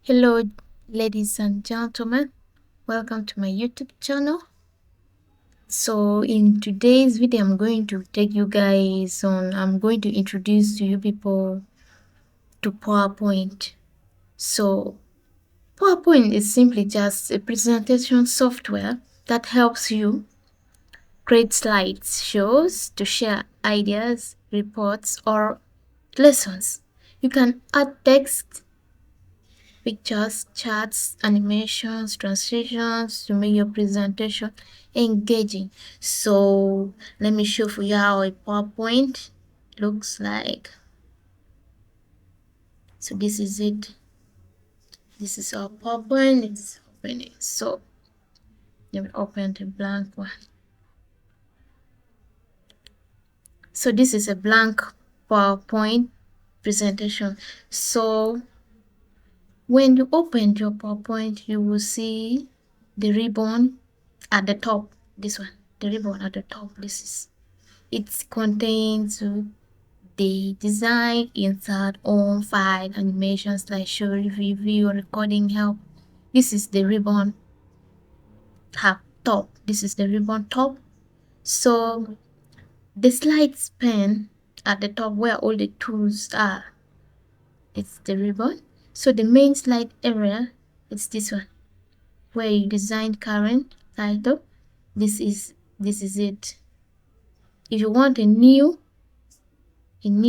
Hello, ladies and gentlemen. Welcome to my YouTube channel. So in today's video, I'm going to introduce to you people to PowerPoint. So PowerPoint is simply just a presentation software that helps you create slides, shows to share ideas, reports, or lessons. You can add text, pictures, charts, animations, transitions to make your presentation engaging. So let me show for you how a PowerPoint looks like. So this is it. This is our PowerPoint. It's opening. So let me open the blank one. So this is a blank PowerPoint presentation. So when you open your PowerPoint, you will see the ribbon at the top. This one, the ribbon at the top. It contains the design, insert, on, file, animation, slideshow, review, video, recording help. This is the ribbon top. This is the ribbon top. So the slides pane at the top where all the tools are, it's the ribbon. So the main slide area, it's this one, where you design current title. This is it. If you want a new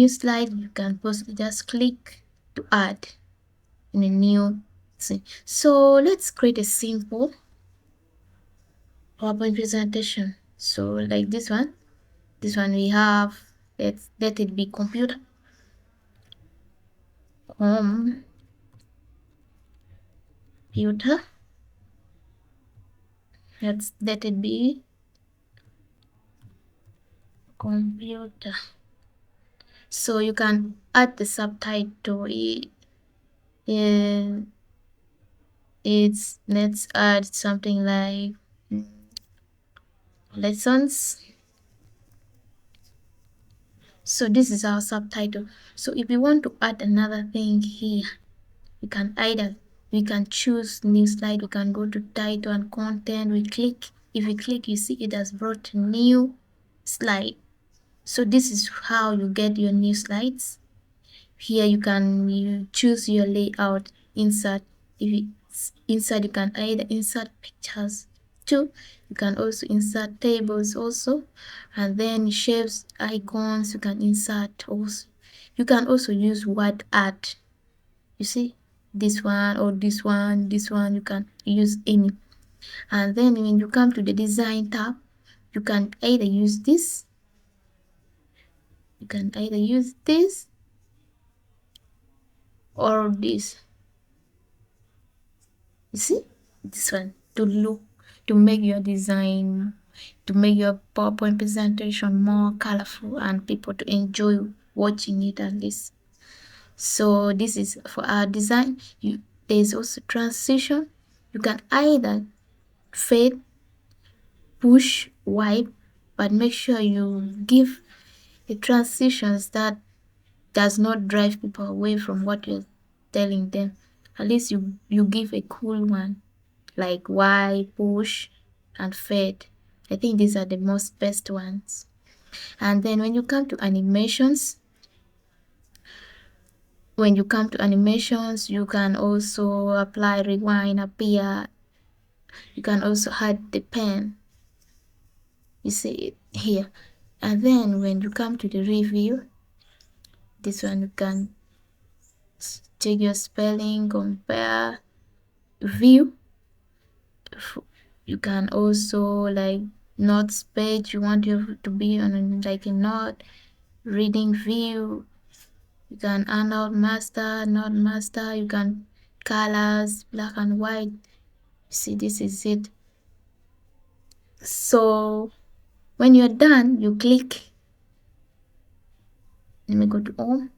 slide, you can just click to add in a new thing. So let's create a simple PowerPoint presentation. So like this one we have, let it be computer. Let it be computer. So you can add the subtitle. Let's add something like lessons. So this is our subtitle. So if you want to add another thing here, we can choose new slide. We can go to title and content. If we click, you see it has brought a new slide. So this is how you get your new slides. Here you choose your layout, insert. If it's insert, you can either insert pictures too. You can also insert tables also, and then shapes, icons you can insert also. You can also use word art. You see this one or this one, you can use any. And then when you come to the design tab, you can either use this, or this. You see this one to make your design, to make your PowerPoint presentation more colorful and people to enjoy watching it at least. So this is for our design. There's also transition. You can either fade, push, wipe, but make sure you give the transitions that does not drive people away from what you're telling them. At least you give a cool one, like wipe, push, and fade. I think these are the most best ones. And then when you come to animations, you can also apply rewind, appear. You can also add the pen. You see it here. And then when you come to the review, this one you can check your spelling, compare, view. You can also like notes page. You want you to be on like a note, reading view. You can handout master, note master. You can colors, black and white. See, this is it. So when you're done, you click. Let me go to home.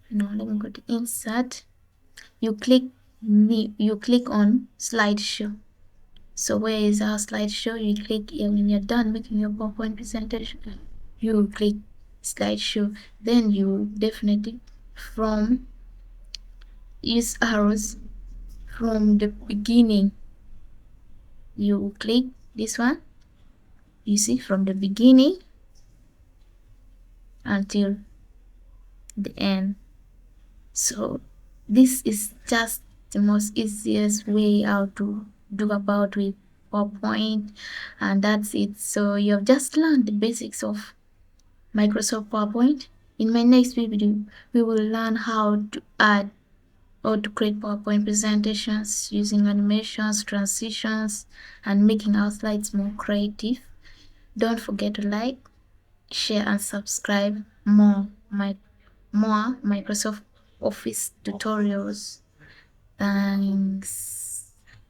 No, let me go to insert. You click on slideshow. So where is our slideshow? You click here. When you're done making your PowerPoint presentation, you click slideshow. Then you definitely from use arrows from the beginning. You click this one, you see, from the beginning until the end. So this is just the most easiest way how to do about with PowerPoint, and that's it. So you have just learned the basics of Microsoft PowerPoint. In my next video, we will learn how to add or to create PowerPoint presentations using animations, transitions, and making our slides more creative. Don't forget to like, share, and subscribe more Microsoft Office tutorials. Thanks.